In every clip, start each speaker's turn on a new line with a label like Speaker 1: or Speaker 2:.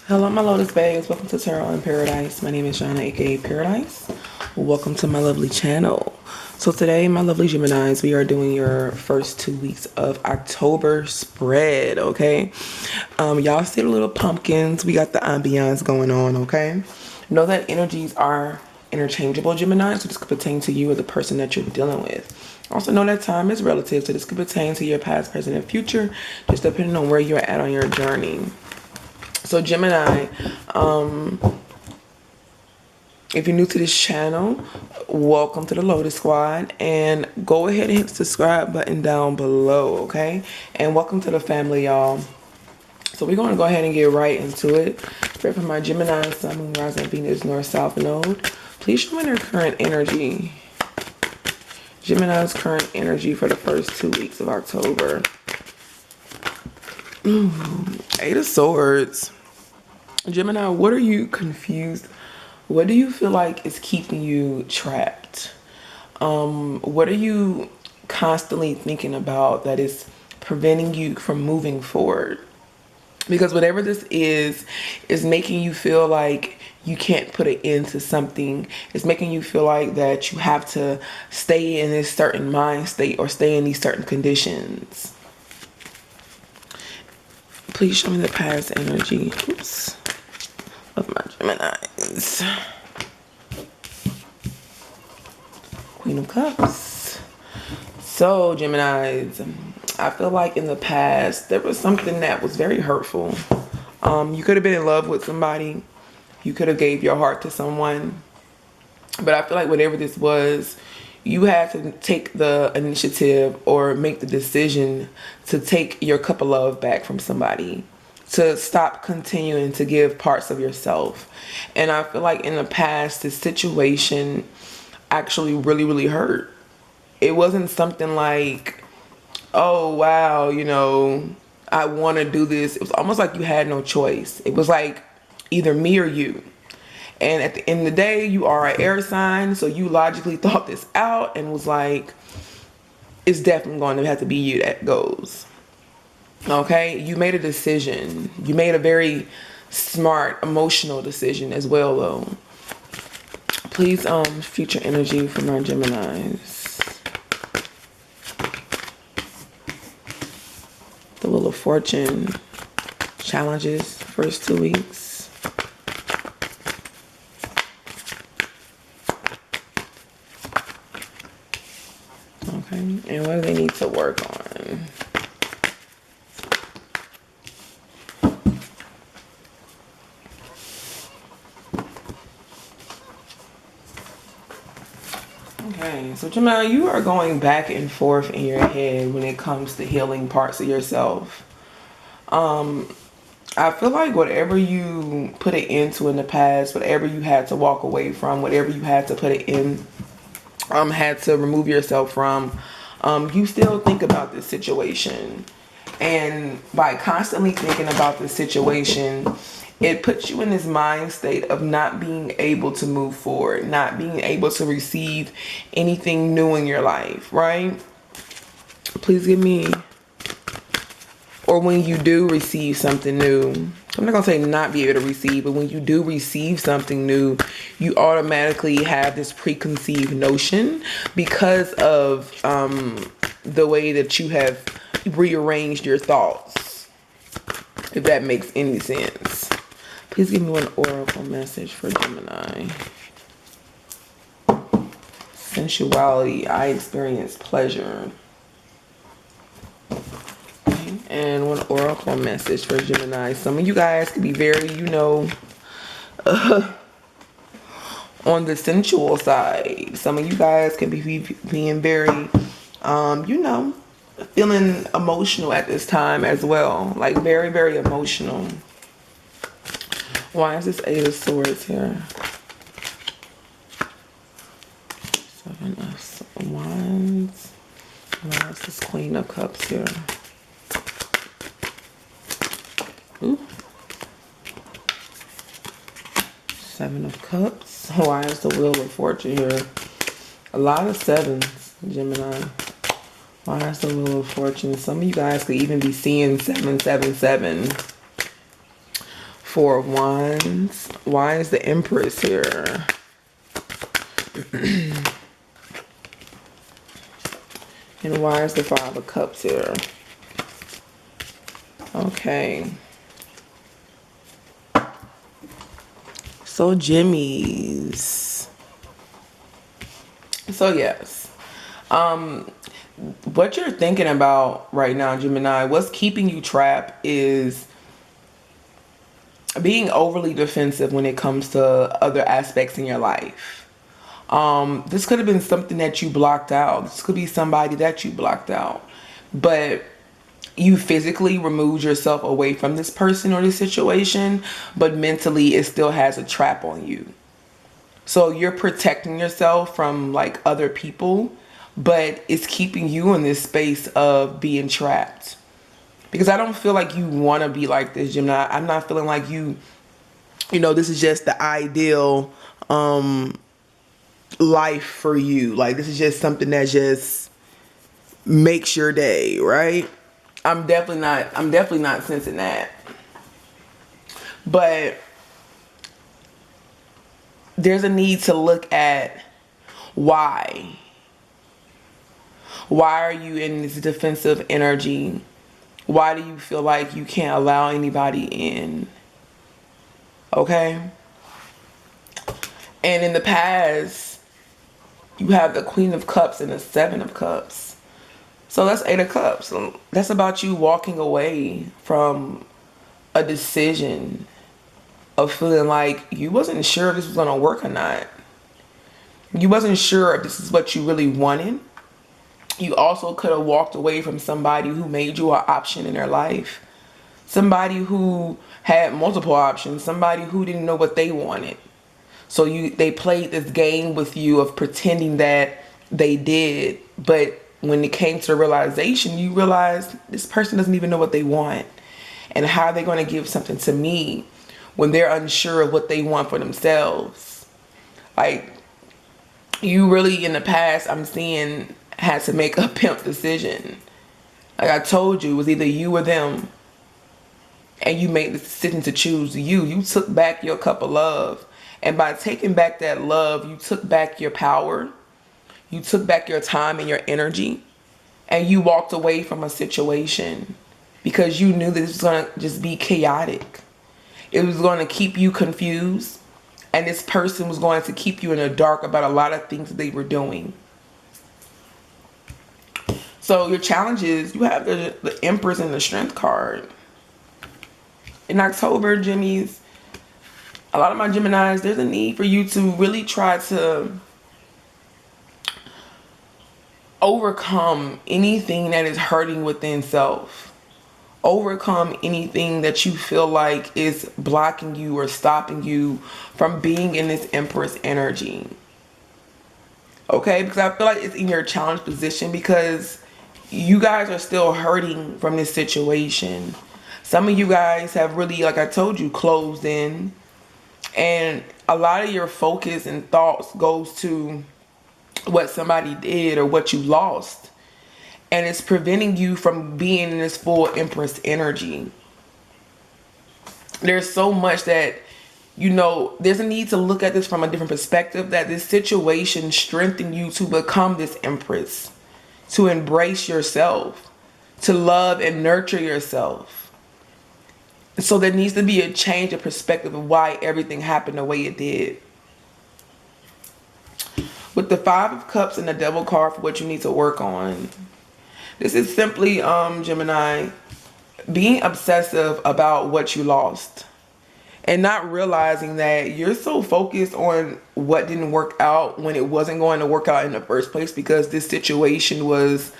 Speaker 1: Hello, my Lotus Babes. Welcome to Tarot in Paradise. My name is Shauna, aka Paradise. Welcome to my lovely channel. So today, my lovely Geminis, we are doing your first 2 weeks of October spread, okay? Y'all see the little pumpkins. We got the ambiance going on, okay? Know that energies are interchangeable, Gemini, so this could pertain to you or the person that you're dealing with. Also know that time is relative, so this could pertain to your past, present, and future, just depending on where you're at on your journey. So Gemini, if you're new to this channel, welcome to the Lotus Squad, and go ahead and hit the subscribe button down below, okay? And welcome to the family, y'all. So we're going to go ahead and get right into it. Pray for my Gemini, Sun, Moon, Rising, Venus, North, South Node. Please show me their current energy. Gemini's current energy for the first 2 weeks of October. Eight of Swords. Gemini, what are you confused? What do you feel like is keeping you trapped? What are you constantly thinking about that is preventing you from moving forward? Because whatever this is making you feel like you can't put an end to something. It's making you feel like that you have to stay in this certain mind state or stay in these certain conditions. Please show me the past energy. Oops. Of my Geminis. Queen of Cups. So, Geminis, I feel like in the past, there was something that was very hurtful. You could have been in love with somebody. You could have gave your heart to someone. But I feel like whatever this was, you had to take the initiative or make the decision to take your cup of love back from somebody, to stop continuing to give parts of yourself. And I feel like in the past, this situation actually really hurt. It wasn't something like, oh wow, you know, I want to do this. It was almost like you had no choice. It was like either me or you. And at the end of the day, you are an air sign, so you logically thought this out and was like, it's definitely going to have to be you that goes. Okay, you made a decision. You made a very smart, emotional decision as well, though. Please, future energy for my Geminis. The Wheel of Fortune. Challenges, first 2 weeks. Okay, and what do they need to work on? Okay, so Gemini, you are going back and forth in your head when it comes to healing parts of yourself. I feel like whatever you put it into in the past, whatever you had to walk away from, whatever you had to put it in, had to remove yourself from, you still think about this situation. And by constantly thinking about this situation, it puts you in this mind state of not being able to move forward, not being able to receive anything new in your life, right? Please give me, or when you do receive something new, I'm not going to say not be able to receive, but when you do receive something new, you automatically have this preconceived notion because of the way that you have rearranged your thoughts, if that makes any sense. Please give me one oracle message for Gemini. Sensuality. I experience pleasure. Okay. And one oracle message for Gemini. Some of you guys could be very, you know, on the sensual side. Some of you guys can be being very, you know, feeling emotional at this time as well. Like very emotional. Why is this Eight of Swords here? Seven of Wands. Why is this Queen of Cups here? Ooh. Seven of Cups. Why is the Wheel of Fortune here? A lot of sevens, Gemini. Why is the Wheel of Fortune? Some of you guys could even be seeing 777. Four of Wands. Why is the Empress here? And why is the Five of Cups here? Okay. So Jimmy's. So yes. What you're thinking about right now, Gemini, what's keeping you trapped is being overly defensive when it comes to other aspects in your life. This could have been something that you blocked out. This could be somebody that you blocked out. But you physically removed yourself away from this person or this situation, but mentally it still has a trap on you. So you're protecting yourself from like other people, but it's keeping you in this space of being trapped. Because I don't feel like you want to be like this, Gemini. I'm not feeling like you know, this is just the ideal life for you. Like this is just something that just makes your day, right? I'm definitely not sensing that. But there's a need to look at why. Why are you in this defensive energy? Why do you feel like you can't allow anybody in? Okay? And in the past, you have the Queen of Cups and the Seven of Cups. So that's Eight of Cups. That's about you walking away from a decision of feeling like you wasn't sure if this was going to work or not. You wasn't sure if this is what you really wanted. You also could have walked away from somebody who made you an option in their life. Somebody who had multiple options. Somebody who didn't know what they wanted. So they played this game with you of pretending that they did. But when it came to the realization, you realized this person doesn't even know what they want. And how are they going to give something to me when they're unsure of what they want for themselves? Like, you really, in the past, I'm seeing, had to make a pimp decision. Like I told you, it was either you or them. And you made the decision to choose you. You took back your cup of love. And by taking back that love, you took back your power. You took back your time and your energy. And you walked away from a situation because you knew that this was going to just be chaotic. It was going to keep you confused. And this person was going to keep you in the dark about a lot of things that they were doing. So your challenge is you have the Empress and the Strength card. In October, Jimmys, a lot of my Geminis, there's a need for you to really try to overcome anything that is hurting within self. Overcome anything that you feel like is blocking you or stopping you from being in this Empress energy. Okay? Because I feel like it's in your challenge position because you guys are still hurting from this situation. Some of you guys have really, like I told you, closed in. And a lot of your focus and thoughts goes to what somebody did or what you lost. And it's preventing you from being in this full Empress energy. There's so much that, you know, there's a need to look at this from a different perspective, that this situation strengthened you to become this Empress, to embrace yourself, to love and nurture yourself. So there needs to be a change of perspective of why everything happened the way it did. With the Five of Cups and the Devil card for what you need to work on. This is simply, Gemini, being obsessive about what you lost. And not realizing that you're so focused on what didn't work out when it wasn't going to work out in the first place. Because this situation was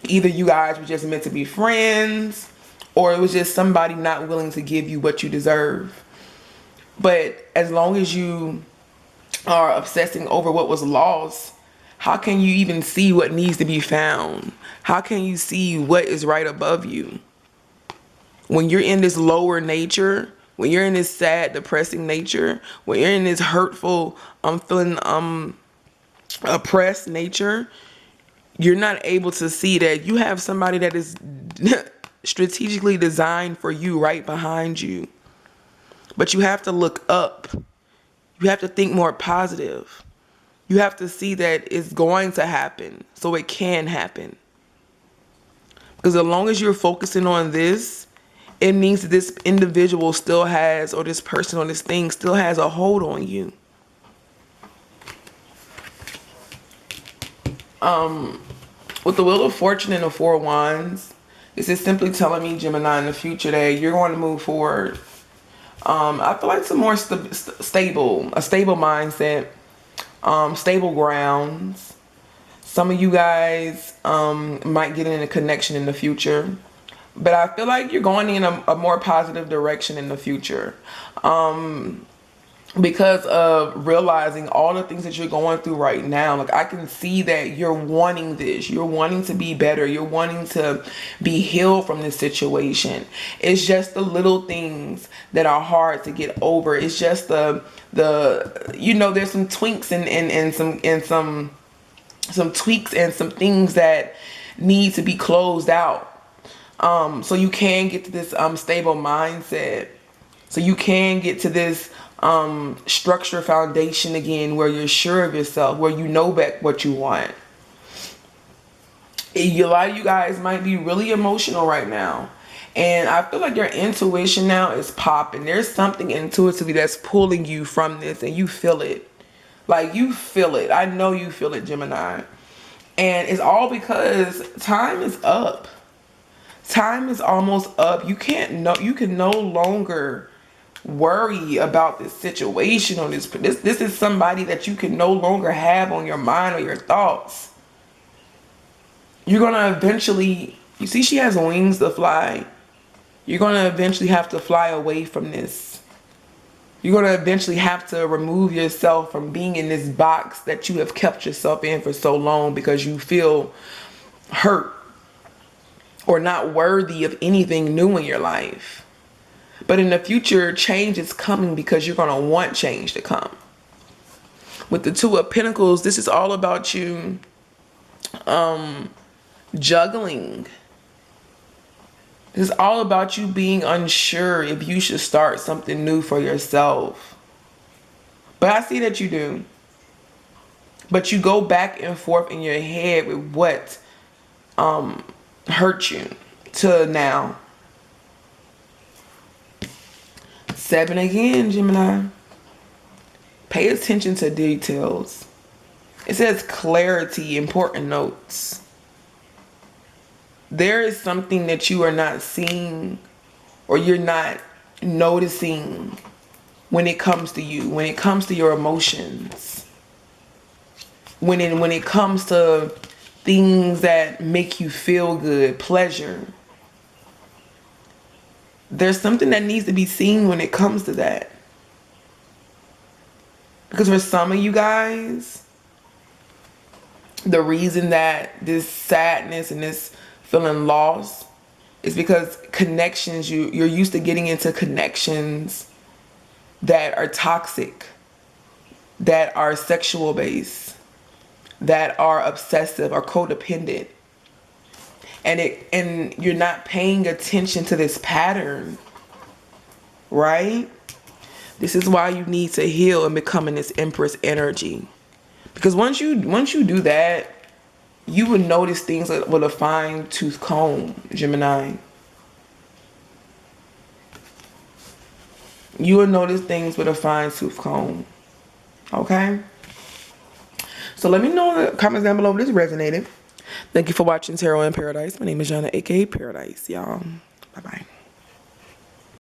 Speaker 1: either you guys were just meant to be friends, or it was just somebody not willing to give you what you deserve. But as long as you are obsessing over what was lost, how can you even see what needs to be found? How can you see what is right above you? When you're in this lower nature, when you're in this sad, depressing nature, when you're in this hurtful, feeling oppressed nature, you're not able to see that you have somebody that is strategically designed for you right behind you. But you have to look up. You have to think more positive. You have to see that it's going to happen, so it can happen. Because as long as you're focusing on this, it means that this individual still has, or this person or this thing still has a hold on you. With the Wheel of Fortune and the Four of Wands, this is simply telling me, Gemini, in the future that you're going to move forward. I feel like some more stable mindset, stable grounds. Some of you guys might get in a connection in the future. But I feel like you're going in a more positive direction in the future. Because of realizing all the things that you're going through right now. Like, I can see that you're wanting this. You're wanting to be better. You're wanting to be healed from this situation. It's just the little things that are hard to get over. It's just the you know, there's some tweaks and some tweaks and some things that need to be closed out. So you can get to this stable mindset. So you can get to this structure foundation again, where you're sure of yourself, where you know back what you want. A lot of you guys might be really emotional right now, and I feel like your intuition now is popping. There's something intuitively that's pulling you from this, and you feel it. Like, you feel it. I know you feel it, Gemini. And it's all because time is up. Time is almost up. You can no longer worry about this situation, or this is somebody that you can no longer have on your mind or your thoughts. You're gonna eventually, you see, she has wings to fly. You're gonna eventually have to fly away from this. You're gonna eventually have to remove yourself from being in this box that you have kept yourself in for so long, because you feel hurt or not worthy of anything new in your life. But in the future, change is coming, because you're going to want change to come. With the Two of Pentacles, this is all about you juggling. This is all about you being unsure if you should start something new for yourself. But I see that you do. But you go back and forth in your head with what hurt you to now. 7 again, Gemini. Pay attention to details. It says clarity, important notes. There is something that you are not seeing, or you're not noticing when it comes to you, when it comes to your emotions, when it comes to things that make you feel good, pleasure. There's something that needs to be seen when it comes to that. Because for some of you guys, the reason that this sadness and this feeling lost is because connections, you're used to getting into connections that are toxic, that are sexual based, that are obsessive or codependent. And you're not paying attention to this pattern, right? This is why you need to heal and become in this Empress energy. Because once you do that, you would notice things with a fine-tooth comb, Gemini. You will notice things with a fine-tooth comb. Okay? So let me know in the comments down below if this resonated. Thank you for watching Tarot in Paradise. My name is Jana, aka Paradise, y'all. Bye-bye.